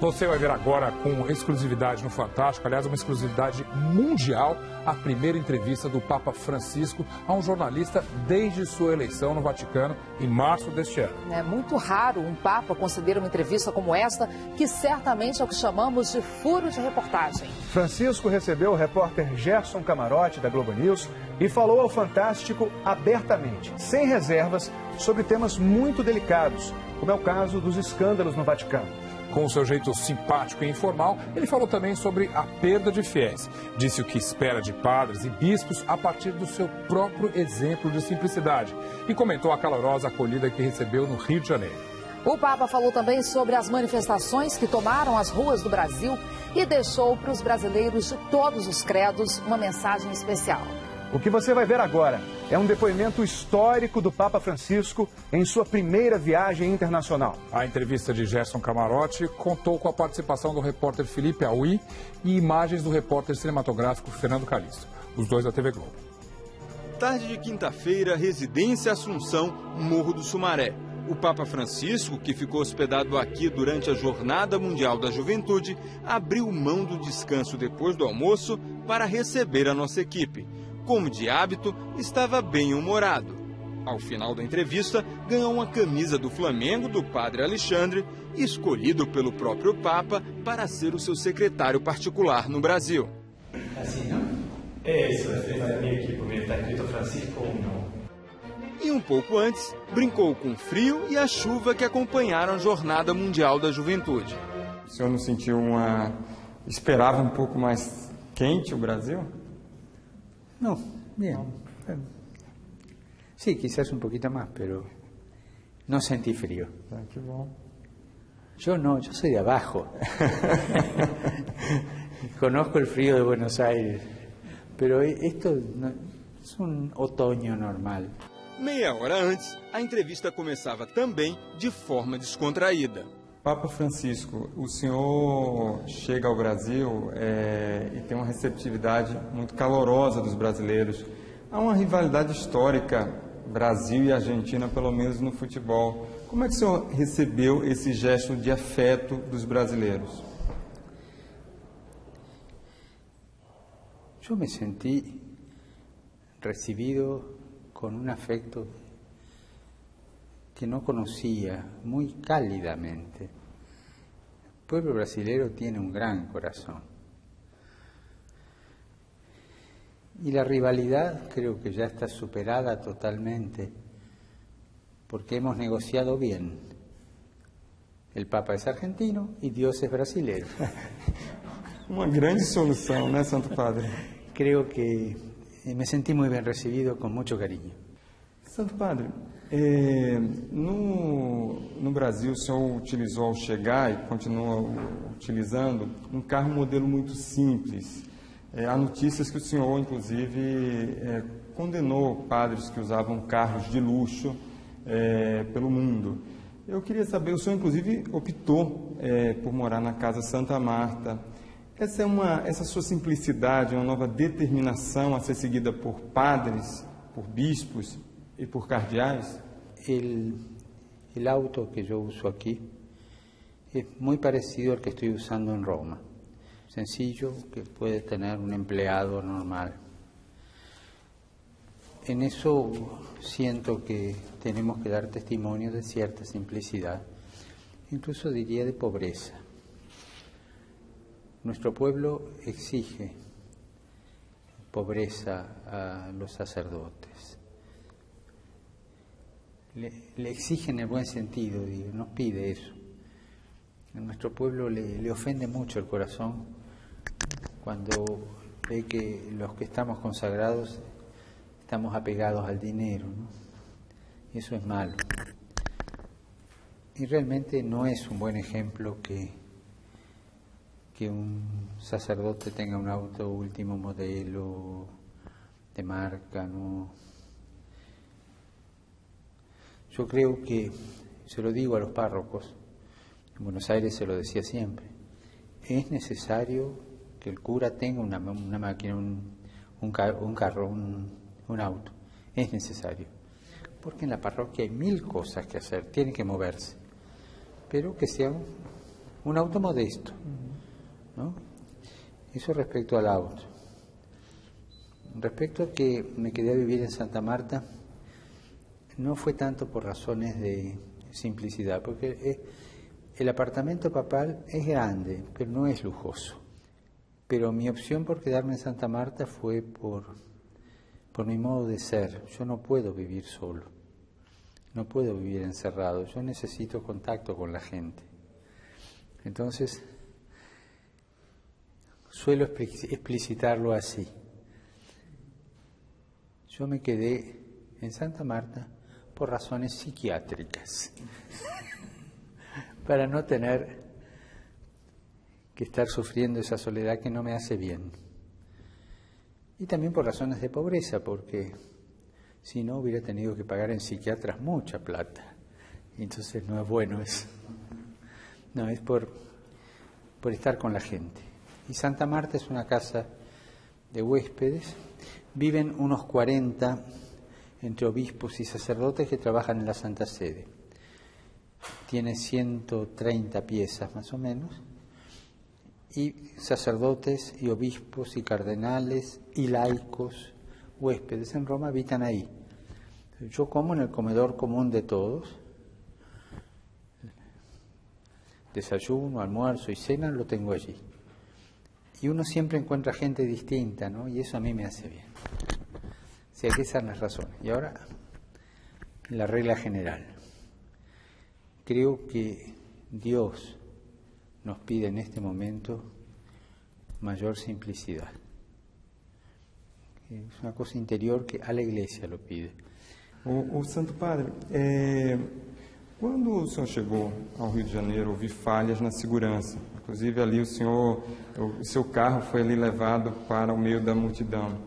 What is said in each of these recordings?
Você vai ver agora com exclusividade no Fantástico, aliás, uma exclusividade mundial, a primeira entrevista do Papa Francisco a um jornalista desde sua eleição no Vaticano em março deste ano. É muito raro um Papa conceder uma entrevista como esta, que certamente é o que chamamos de furo de reportagem. Francisco recebeu o repórter Gerson Camarote, da Globo News, e falou ao Fantástico abertamente, sem reservas, sobre temas muito delicados, como é o caso dos escândalos no Vaticano. Com o seu jeito simpático e informal, ele falou também sobre a perda de fiéis. Disse o que espera de padres e bispos a partir do seu próprio exemplo de simplicidade. E comentou a calorosa acolhida que recebeu no Rio de Janeiro. O Papa falou também sobre as manifestações que tomaram as ruas do Brasil e deixou para os brasileiros de todos os credos uma mensagem especial. O que você vai ver agora é um depoimento histórico do Papa Francisco em sua primeira viagem internacional. A entrevista de Gerson Camarote contou com a participação do repórter Felipe Aui e imagens do repórter cinematográfico Fernando Calixto, os dois da TV Globo. Tarde de quinta-feira, residência Assunção, Morro do Sumaré. O Papa Francisco, que ficou hospedado aqui durante a Jornada Mundial da Juventude, abriu mão do descanso depois do almoço para receber a nossa equipe. Como de hábito, estava bem-humorado. Ao final da entrevista, ganhou uma camisa do Flamengo do padre Alexandre, escolhido pelo próprio Papa para ser o seu secretário particular no Brasil. Assim, não? É isso, a minha equipe, está escrito Francisco ou não. E um pouco antes, brincou com o frio e a chuva que acompanharam a Jornada Mundial da Juventude. O senhor não sentiu esperava um pouco mais quente o Brasil? No, bien. Sí, quizás un poquito más, pero no sentí frío. Qué bueno. Yo no, yo soy de abajo. Conozco el frío de Buenos Aires, pero esto es un otoño normal. Meia hora antes, a entrevista começava também de forma descontraída. Papa Francisco, o senhor chega ao Brasil e tem uma receptividade muito calorosa dos brasileiros. Há uma rivalidade histórica, Brasil e Argentina, pelo menos no futebol. Como é que o senhor recebeu esse gesto de afeto dos brasileiros? Eu me senti recibido com um afecto que no conocía, muy cálidamente. El pueblo brasileño tiene un gran corazón. Y la rivalidad creo que ya está superada totalmente, porque hemos negociado bien. El Papa es argentino y Dios es brasileño. Uma grande solução, né, Santo Padre? Creo que me sentí muy bien recibido, con mucho cariño. Santo Padre, no Brasil o senhor utilizou ao chegar e continua utilizando um carro modelo muito simples. Há notícias que o senhor, inclusive, condenou padres que usavam carros de luxo pelo mundo. Eu queria saber, o senhor inclusive optou por morar na Casa Santa Marta. Essa sua simplicidade, uma nova determinação a ser seguida por padres, por bispos e por cardeais? El auto que yo uso aquí es muy parecido al que estoy usando en Roma. Sencillo, que puede tener un empleado normal. En eso siento que tenemos que dar testimonio de cierta simplicidad, incluso diría de pobreza. Nuestro pueblo exige pobreza a los sacerdotes. Le exige en el buen sentido, digo, nos pide eso. A nuestro pueblo le ofende mucho el corazón cuando ve que los que estamos consagrados estamos apegados al dinero, ¿no? Y eso es malo. Y realmente no es un buen ejemplo que un sacerdote tenga un auto último modelo de marca, ¿no? Yo creo que, se lo digo a los párrocos, en Buenos Aires se lo decía siempre, es necesario que el cura tenga una máquina, un carro, un auto, es necesario, porque en la parroquia hay 1000 cosas que hacer, tiene que moverse, pero que sea un auto modesto, ¿no? Eso respecto al auto. Respecto a que me quedé a vivir en Santa Marta, no fue tanto por razones de simplicidad, porque el apartamento papal es grande, pero no es lujoso. Pero mi opción por quedarme en Santa Marta fue por mi modo de ser. Yo no puedo vivir solo, no puedo vivir encerrado, yo necesito contacto con la gente. Entonces, suelo explicitarlo así. Yo me quedé en Santa Marta por razones psiquiátricas, para no tener que estar sufriendo esa soledad que no me hace bien. Y también por razones de pobreza, porque si no hubiera tenido que pagar en psiquiatras mucha plata. Y entonces no es bueno eso. No, es por estar con la gente. Y Santa Marta es una casa de huéspedes. Viven unos 40 entre obispos y sacerdotes que trabajan en la Santa Sede. Tiene 130 piezas más o menos. Y sacerdotes y obispos y cardenales y laicos, huéspedes en Roma, habitan ahí. Yo como en el comedor común de todos. Desayuno, almuerzo y cena lo tengo allí. Y uno siempre encuentra gente distinta, ¿no? Y eso a mí me hace bien. O sea, que esas son las razones. Y ahora, la regla general. Creo que Dios nos pide en este momento mayor simplicidad. Es una cosa interior que a la Iglesia lo pide. O Santo Padre, quando o senhor chegou ao Rio de Janeiro, houve falhas na segurança. Inclusive ali o seu carro foi ali levado para o meio da multidão.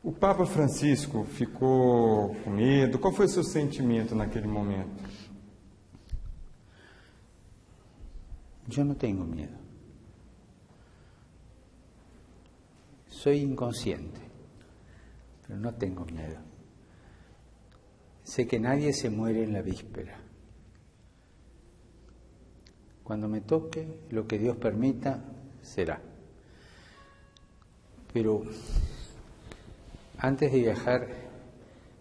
O Papa Francisco ficou com medo? Qual foi o seu sentimento naquele momento? Yo no tengo miedo. Soy inconsciente, pero no tengo miedo. Sé que nadie se muere en la víspera. Cuando me toque, lo que Dios permita, será. Pero antes de viajar,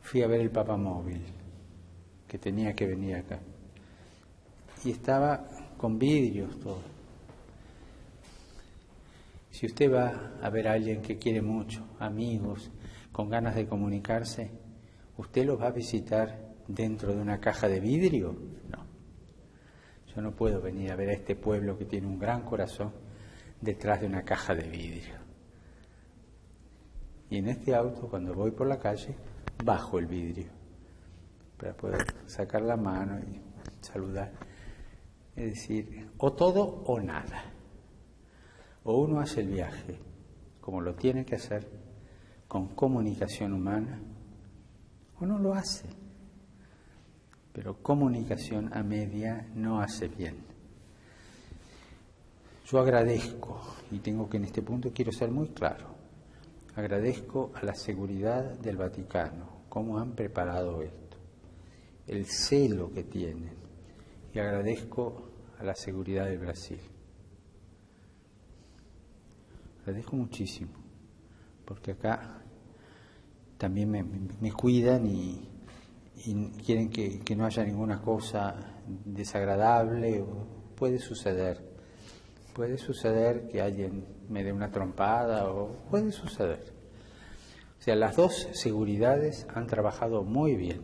fui a ver el Papa móvil, que tenía que venir acá. Y estaba con vidrios todo. Si usted va a ver a alguien que quiere mucho, amigos, con ganas de comunicarse, ¿usted los va a visitar dentro de una caja de vidrio? No. Yo no puedo venir a ver a este pueblo que tiene un gran corazón detrás de una caja de vidrio. Y en este auto, cuando voy por la calle, bajo el vidrio para poder sacar la mano y saludar. Es decir, o todo o nada. O uno hace el viaje como lo tiene que hacer, con comunicación humana, o no lo hace. Pero comunicación a media no hace bien. Yo agradezco, y tengo que en este punto quiero ser muy claro, agradezco a la seguridad del Vaticano, cómo han preparado esto, el celo que tienen. Y agradezco a la seguridad del Brasil. Agradezco muchísimo, porque acá también me cuidan y quieren que no haya ninguna cosa desagradable. Puede suceder que alguien me dé una trompada, o puede suceder. O sea, las dos seguridades han trabajado muy bien.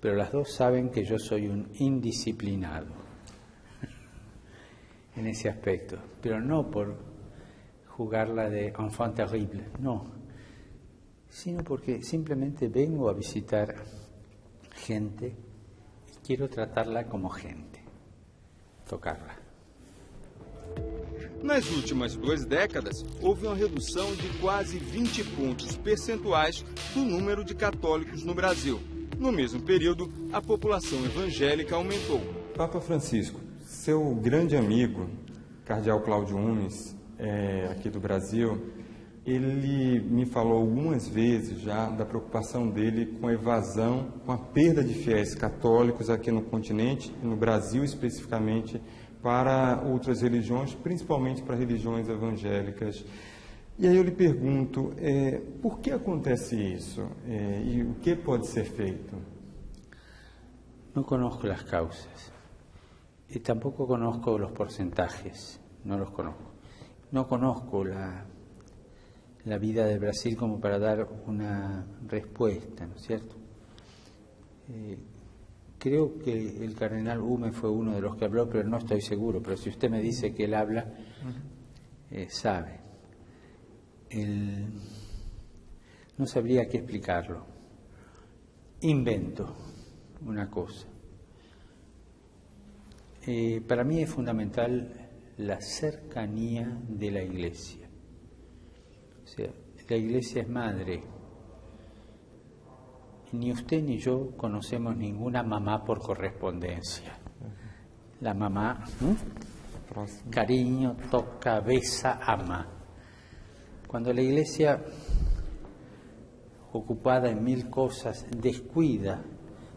Pero las dos saben que yo soy un indisciplinado en ese aspecto, pero no por jugarla de enfant terrible, no, sino porque simplemente vengo a visitar gente y quiero tratarla como gente, tocarla. Nas últimas 2 décadas, houve uma redução de quase 20 pontos percentuais do número de católicos no Brasil. No mesmo período, a população evangélica aumentou. Papa Francisco, seu grande amigo, Cardeal Cláudio Umes, aqui do Brasil, ele me falou algumas vezes já da preocupação dele com a evasão, com a perda de fiéis católicos aqui no continente, no Brasil especificamente, para outras religiões, principalmente para religiões evangélicas. E aí eu lhe pergunto, por que acontece isso e o que pode ser feito? No conozco las causas y tampoco conozco los porcentajes, no los conozco. No conozco la vida de Brasil como para dar una respuesta, ¿no es cierto? Creo que el cardenal Hume fue uno de los que habló, pero no estoy seguro. Pero si usted me dice que él habla, sabe. No sabría qué explicarlo. Invento una cosa. Para mí es fundamental la cercanía de la Iglesia. O sea, la Iglesia es madre. Ni usted ni yo conocemos ninguna mamá por correspondencia. La mamá, cariño, toca, besa, ama. Cuando la Iglesia, ocupada en mil cosas, descuida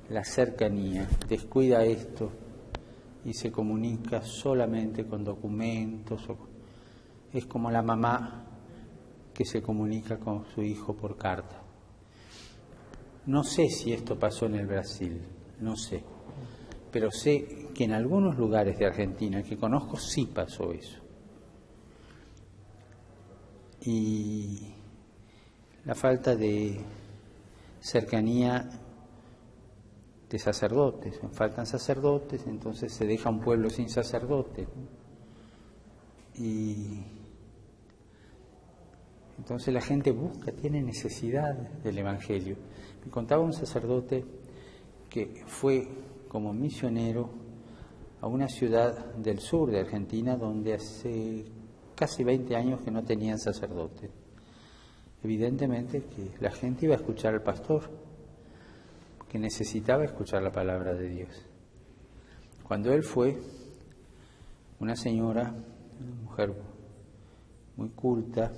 la cercanía, descuida esto y se comunica solamente con documentos, es como la mamá que se comunica con su hijo por carta. No sé si esto pasó en el Brasil, no sé, pero sé que en algunos lugares de Argentina que conozco sí pasó eso. Y la falta de cercanía de sacerdotes, faltan sacerdotes, entonces se deja un pueblo sin sacerdotes. Y entonces la gente busca, tiene necesidad del Evangelio. Me contaba un sacerdote que fue como misionero a una ciudad del sur de Argentina donde hace casi 20 años que no tenían sacerdote. Evidentemente que la gente iba a escuchar al pastor, que necesitaba escuchar la palabra de Dios. Cuando él fue, una señora, una mujer muy culta,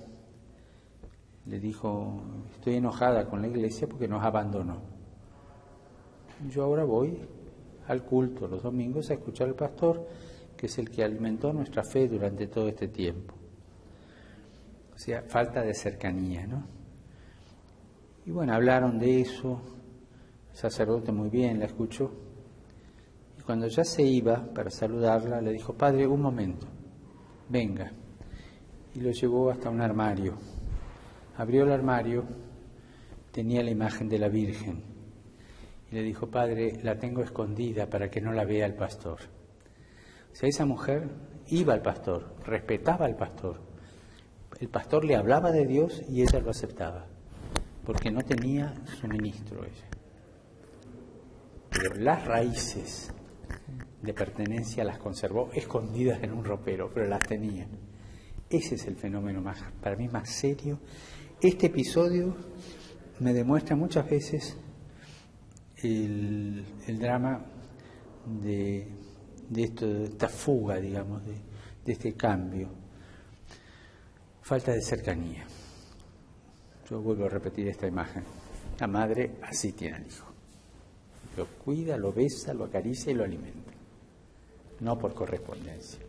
le dijo: estoy enojada con la iglesia porque nos abandonó. Yo ahora voy al culto los domingos a escuchar al pastor, que es el que alimentó nuestra fe durante todo este tiempo. O sea, falta de cercanía, ¿no? Y bueno, hablaron de eso, el sacerdote muy bien la escuchó, y cuando ya se iba para saludarla, le dijo: padre, un momento, venga. Y lo llevó hasta un armario. Abrió el armario, tenía la imagen de la Virgen, y le dijo: padre, la tengo escondida para que no la vea el pastor. O sea, esa mujer iba al pastor, respetaba al pastor. El pastor le hablaba de Dios y ella lo aceptaba, porque no tenía suministro ella. Pero las raíces de pertenencia las conservó escondidas en un ropero, pero las tenía. Ese es el fenómeno más, para mí, más serio. Este episodio me demuestra muchas veces el drama de esta fuga, digamos, de este cambio. Falta de cercanía. Yo vuelvo a repetir esta imagen. La madre así tiene al hijo. Lo cuida, lo besa, lo acaricia y lo alimenta. No por correspondencia.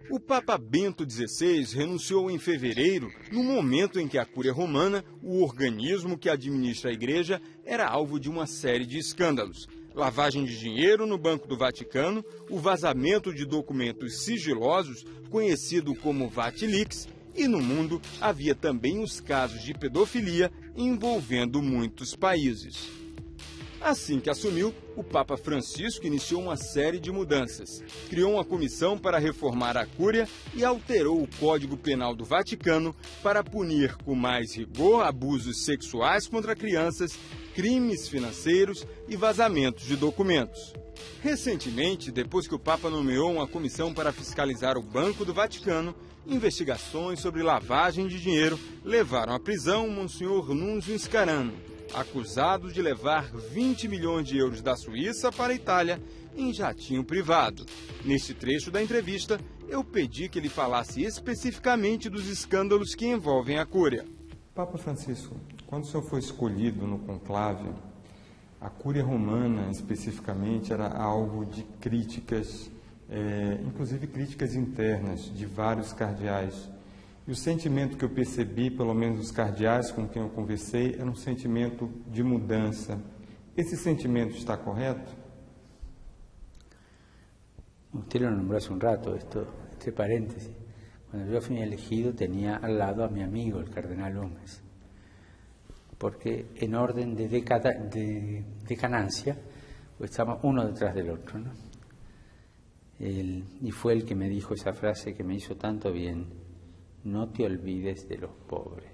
O Papa Bento XVI renunciou em fevereiro, no momento em que a Cúria Romana, o organismo que administra a Igreja, era alvo de uma série de escândalos. Lavagem de dinheiro no Banco do Vaticano, o vazamento de documentos sigilosos, conhecido como Vatilix, e no mundo havia também os casos de pedofilia envolvendo muitos países. Assim que assumiu, o Papa Francisco iniciou uma série de mudanças. Criou uma comissão para reformar a Cúria e alterou o Código Penal do Vaticano para punir com mais rigor abusos sexuais contra crianças, crimes financeiros e vazamentos de documentos. Recentemente, depois que o Papa nomeou uma comissão para fiscalizar o Banco do Vaticano, investigações sobre lavagem de dinheiro levaram à prisão o Monsenhor Nunzio Scarano, acusado de levar 20 milhões de euros da Suíça para a Itália em jatinho privado. Neste trecho da entrevista, eu pedi que ele falasse especificamente dos escândalos que envolvem a Cúria. Papa Francisco, quando o senhor foi escolhido no conclave, a Cúria Romana, especificamente, era alvo de críticas, inclusive críticas internas de vários cardeais. E o sentimento que eu percebi, pelo menos dos cardeais com quem eu conversei, era um sentimento de mudança. Esse sentimento está correto? Usted lo nombró hace un rato, este paréntesis. Cuando yo fui elegido tenía al lado a mi amigo, el cardenal Gómez, porque en orden de decanancia pues estamos uno detrás del otro, ¿no? Y fue el que me dijo esa frase que me hizo tanto bien: no te olvides de los pobres.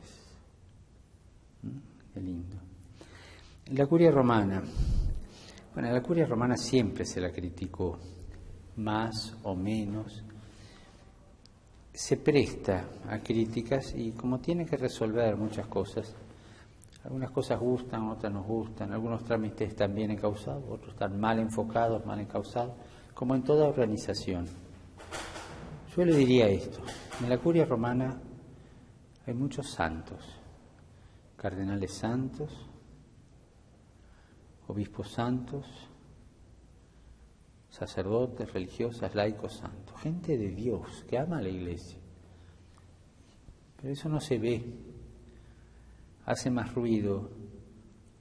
Qué lindo. La Curia Romana. Bueno, la Curia Romana siempre se la criticó, más o menos. Se presta a críticas y como tiene que resolver muchas cosas, algunas cosas gustan, otras no gustan, algunos trámites están bien encausados, otros están mal enfocados, mal encausados, como en toda organización. Yo le diría esto: en la Curia Romana hay muchos santos, cardenales santos, obispos santos, sacerdotes, religiosas, laicos santos, gente de Dios que ama a la Iglesia. Pero eso no se ve. Hace más ruido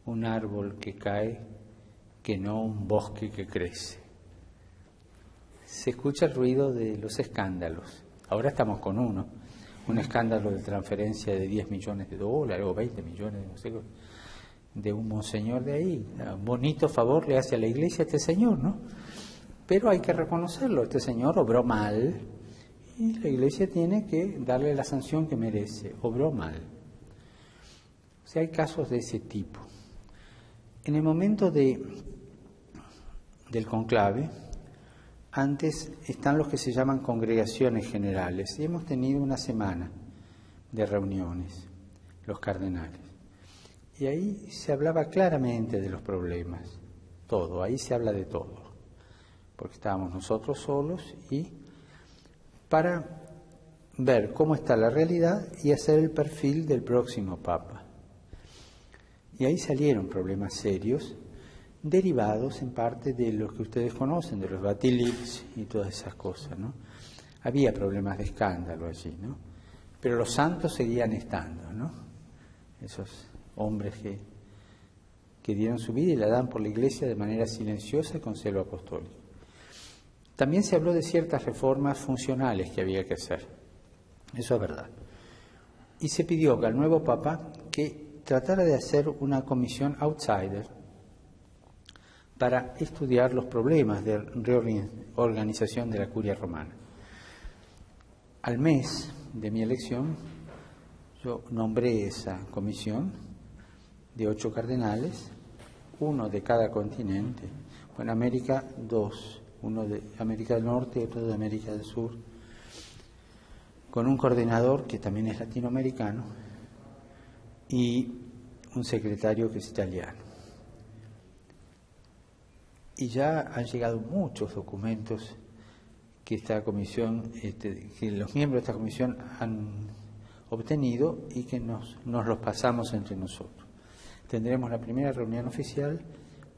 un árbol que cae que no un bosque que crece. Se escucha el ruido de los escándalos. Ahora estamos con un escándalo de transferencia de $10 millones o 20 millones, no sé, de un monseñor de ahí. Un bonito favor le hace a la Iglesia este señor, ¿no? Pero hay que reconocerlo, este señor obró mal y la Iglesia tiene que darle la sanción que merece, obró mal. O sea, hay casos de ese tipo. En el momento del conclave, antes están los que se llaman congregaciones generales y hemos tenido una semana de reuniones, los cardenales. Y ahí se hablaba claramente de los problemas, todo, ahí se habla de todo. Porque estábamos nosotros solos y para ver cómo está la realidad y hacer el perfil del próximo Papa. Y ahí salieron problemas serios, derivados en parte de lo que ustedes conocen, de los Batilix y todas esas cosas, ¿no? Había problemas de escándalo allí, ¿no? Pero los santos seguían estando, ¿no? Esos hombres que dieron su vida y la dan por la Iglesia de manera silenciosa y con celo apostólico. También se habló de ciertas reformas funcionales que había que hacer. Eso es verdad. Y se pidió al nuevo Papa que tratara de hacer una comisión outsider para estudiar los problemas de reorganización de la Curia Romana. Al mes de mi elección, yo nombré esa comisión de 8 cardenales, uno de cada continente. En América, 2. Uno de América del Norte y otro de América del Sur, con un coordinador que también es latinoamericano y un secretario que es italiano. Y ya han llegado muchos documentos que esta comisión, que los miembros de esta comisión han obtenido y que nos los pasamos entre nosotros. Tendremos la primera reunión oficial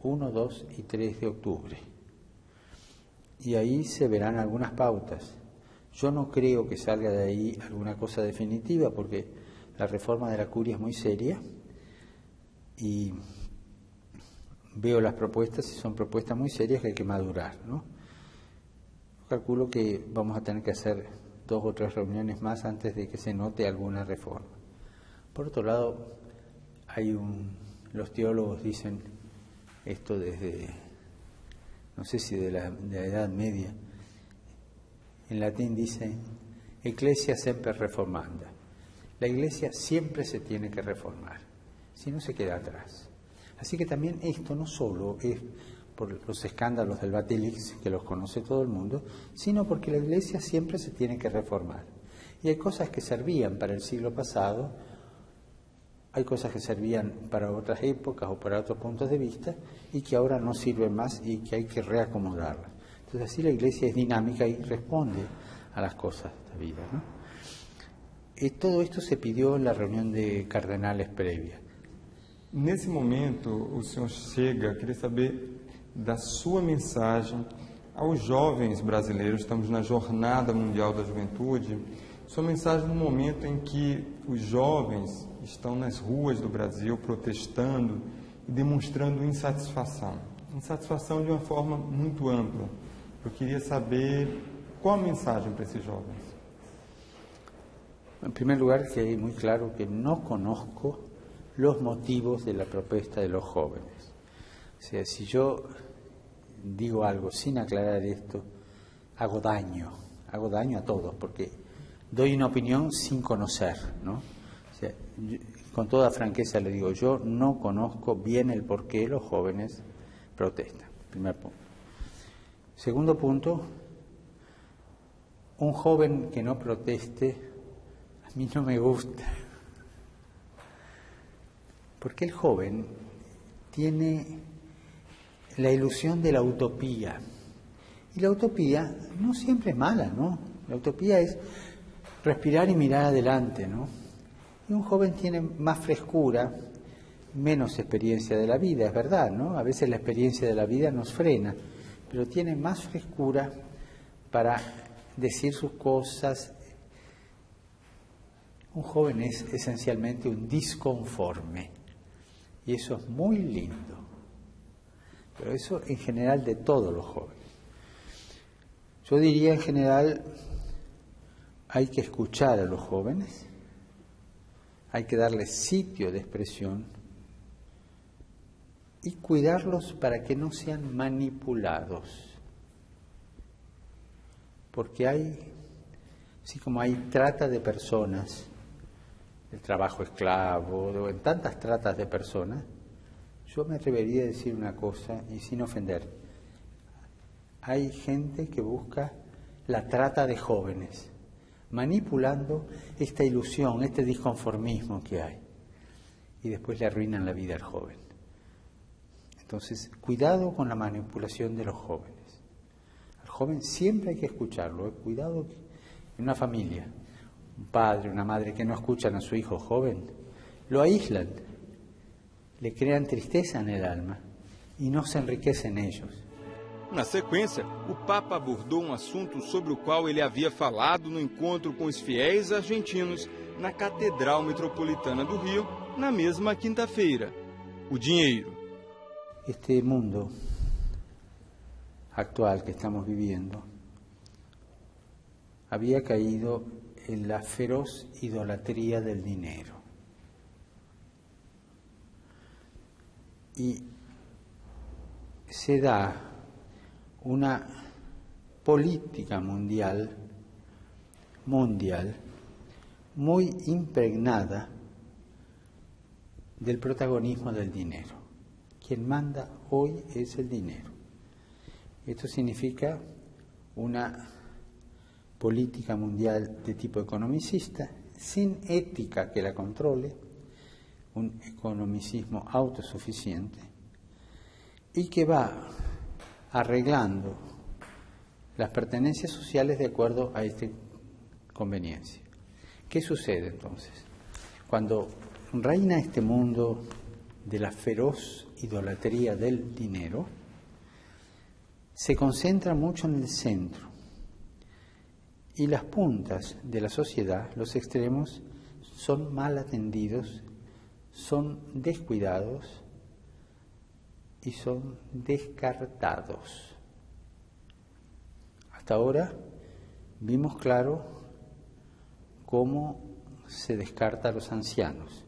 1, 2 y 3 de octubre. Y ahí se verán algunas pautas. Yo no creo que salga de ahí alguna cosa definitiva porque la reforma de la Curia es muy seria y veo las propuestas y son propuestas muy serias que hay que madurar, ¿no? Calculo que vamos a tener que hacer 2 o 3 reuniones más antes de que se note alguna reforma. Por otro lado, los teólogos dicen esto desde, no sé si de la Edad Media, en latín dice, Ecclesia semper reformanda. La Iglesia siempre se tiene que reformar, si no se queda atrás. Así que también esto no solo es por los escándalos del Batilix, que los conoce todo el mundo, sino porque la Iglesia siempre se tiene que reformar. Y hay cosas que servían para el siglo pasado, hay cosas que servían para otras épocas o para otros puntos de vista y que ahora no sirven más y que hay que reacomodarlas. Entonces así la Iglesia es dinámica y responde a las cosas de la vida, ¿no? Todo esto se pidió en la reunião de cardenales previa. Nesse momento, o senhor chega, queria saber da sua mensagem aos jovens brasileiros. Estamos na Jornada Mundial da Juventude. Sua mensagem no momento em que os jovens estão nas ruas do Brasil protestando e demonstrando insatisfação. Insatisfação de uma forma muito ampla. Eu queria saber qual a mensagem para esses jovens. En primer lugar, que hay muy claro que no conozco los motivos de la protesta de los jóvenes. O sea, si yo digo algo sin aclarar esto, hago daño a todos, porque doy una opinión sin conocer, ¿no? O sea, con toda franqueza le digo, yo no conozco bien el por qué los jóvenes protestan. Primer punto. Segundo punto, un joven que no proteste a mí no me gusta, porque el joven tiene la ilusión de la utopía, y la utopía no siempre es mala, ¿no? La utopía es respirar y mirar adelante, ¿no? Y un joven tiene más frescura, menos experiencia de la vida, es verdad, ¿no? A veces la experiencia de la vida nos frena, pero tiene más frescura para decir sus cosas. Un joven es esencialmente un disconforme, y eso es muy lindo, pero eso en general de todos los jóvenes. Yo diría en general, hay que escuchar a los jóvenes, hay que darles sitio de expresión y cuidarlos para que no sean manipulados, porque hay, así como hay trata de personas, el trabajo esclavo, en tantas tratas de personas, yo me atrevería a decir una cosa y sin ofender. Hay gente que busca la trata de jóvenes, manipulando esta ilusión, este disconformismo que hay, y después le arruinan la vida al joven. Entonces, cuidado con la manipulación de los jóvenes. Al joven siempre hay que escucharlo, cuidado en una familia. Un padre, una madre que no escuchan a su hijo joven, lo aíslan, le crean tristeza en el alma y no se enriquecen ellos. Na sequência, o Papa abordou um assunto sobre o qual ele havia falado no encontro com os fiéis argentinos na Catedral Metropolitana do Rio, na mesma quinta-feira: o dinheiro. Este mundo actual que estamos viviendo había caído en la feroz idolatría del dinero. Y se da una política mundial muy impregnada del protagonismo del dinero. Quien manda hoy es el dinero. Esto significa una política mundial de tipo economicista, sin ética que la controle, un economicismo autosuficiente, y que va arreglando las pertenencias sociales de acuerdo a esta conveniencia. ¿Qué sucede entonces? Cuando reina este mundo de la feroz idolatría del dinero, se concentra mucho en el centro, y las puntas de la sociedad, los extremos, son mal atendidos, son descuidados y son descartados. Hasta ahora vimos claro cómo se descarta a los ancianos.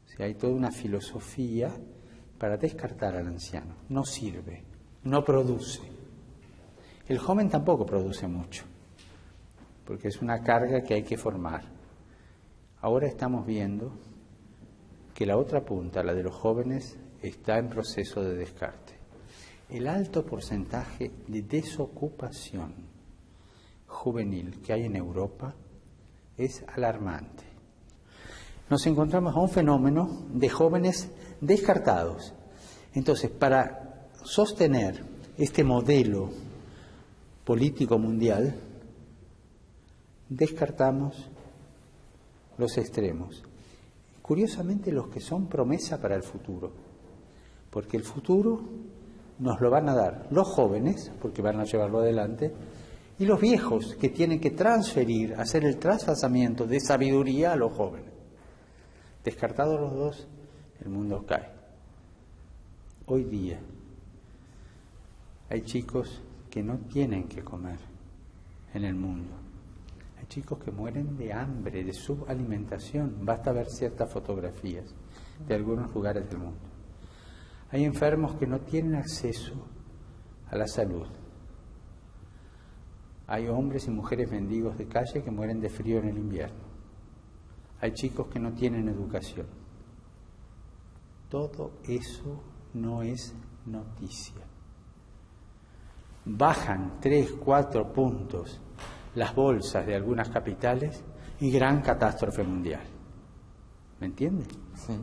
O sea, hay toda una filosofía para descartar al anciano. No sirve, no produce. El joven tampoco produce mucho, porque es una carga que hay que formar. Ahora estamos viendo que la otra punta, la de los jóvenes, está en proceso de descarte. El alto porcentaje de desocupación juvenil que hay en Europa es alarmante. Nos encontramos a un fenómeno de jóvenes descartados. Entonces, para sostener este modelo político mundial, descartamos los extremos. Curiosamente, los que son promesa para el futuro, porque el futuro nos lo van a dar los jóvenes, porque van a llevarlo adelante, y los viejos, que tienen que transferir, hacer el trasvasamiento de sabiduría a los jóvenes. Descartados los dos, el mundo cae. Hoy día hay chicos que no tienen que comer en el mundo. Hay chicos que mueren de hambre, de subalimentación. Basta ver ciertas fotografías de algunos lugares del mundo. Hay enfermos que no tienen acceso a la salud. Hay hombres y mujeres mendigos de calle que mueren de frío en el invierno. Hay chicos que no tienen educación. Todo eso no es noticia. Bajan 3, 4 puntos las bolsas de algunas capitales y gran catástrofe mundial. ¿Me entiende? Sí.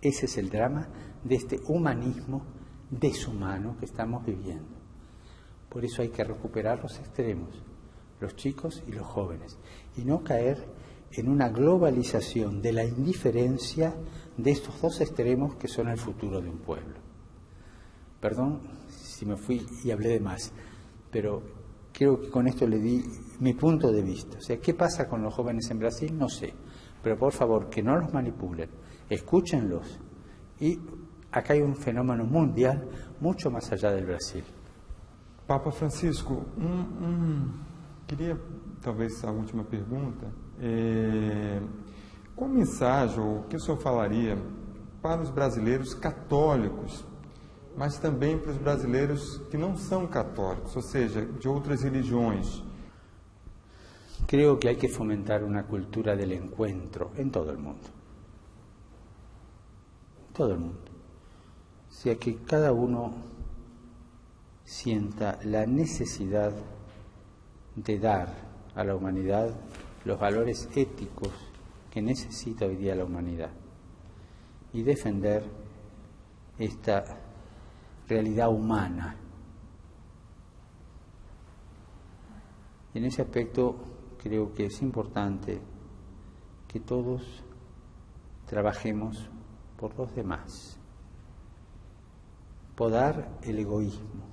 Ese es el drama de este humanismo deshumano que estamos viviendo. Por eso hay que recuperar los extremos, los chicos y los jóvenes, y no caer en una globalización de la indiferencia de estos dos extremos que son el futuro de un pueblo. Perdón si me fui y hablé de más, pero creo que con esto le di mi punto de vista. O sea, ¿qué pasa con los jóvenes en Brasil? No sé, pero por favor, que no los manipulen, escúchenlos. Y acá hay un fenómeno mundial mucho más allá del Brasil. Papa Francisco, queria talvez a última pergunta. Qual mensagem, ou o que o senhor falaria para os brasileiros católicos, mas também para os brasileiros que não são católicos, ou seja, de outras religiões? Creo que hay que fomentar una cultura del encuentro en todo el mundo. Todo el mundo. O sea, que cada uno sienta la necesidad de dar a la humanidad los valores éticos que necesita hoy día la humanidad y defender esta realidad humana. Y en ese aspecto creo que es importante que todos trabajemos por los demás, podar el egoísmo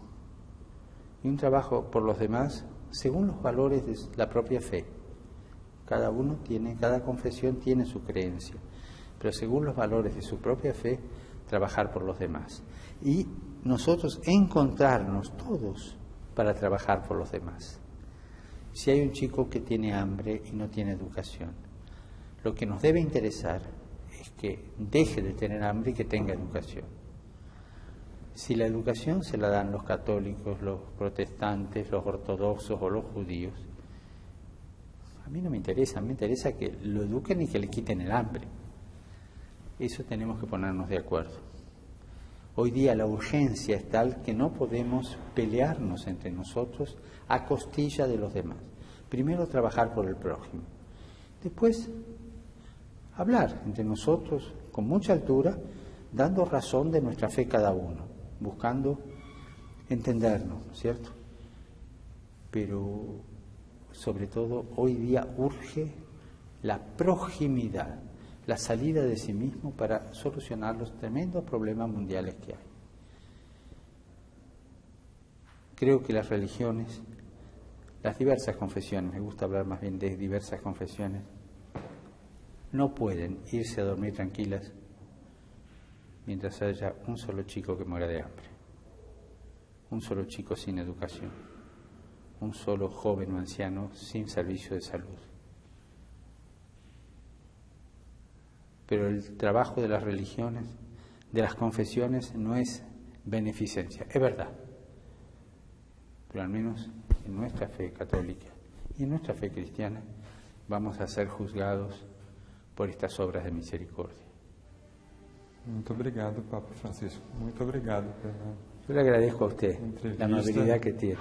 y un trabajo por los demás según los valores de la propia fe. Cada confesión tiene su creencia, pero según los valores de su propia fe, trabajar por los demás. Y nosotros encontrarnos todos para trabajar por los demás. Si hay un chico que tiene hambre y no tiene educación, lo que nos debe interesar es que deje de tener hambre y que tenga educación. Si la educación se la dan los católicos, los protestantes, los ortodoxos o los judíos, a mí no me interesa, me interesa que lo eduquen y que le quiten el hambre. Eso tenemos que ponernos de acuerdo. Hoy día la urgencia es tal que no podemos pelearnos entre nosotros a costilla de los demás. Primero trabajar por el prójimo. Después hablar entre nosotros con mucha altura, dando razón de nuestra fe cada uno, buscando entendernos, ¿cierto? Pero sobre todo hoy día urge la proximidad, la salida de sí mismo para solucionar los tremendos problemas mundiales que hay. Creo que las religiones, las diversas confesiones, me gusta hablar más bien de diversas confesiones, no pueden irse a dormir tranquilas mientras haya un solo chico que muera de hambre, un solo chico sin educación, un solo joven o anciano sin servicio de salud. Pero el trabajo de las religiones, de las confesiones, no es beneficencia, es verdad. Pero al menos en nuestra fe católica y en nuestra fe cristiana vamos a ser juzgados por estas obras de misericordia. Muito obrigado, Papa Francisco. Muito obrigado. Yo le agradezco a usted la amabilidad que tiene.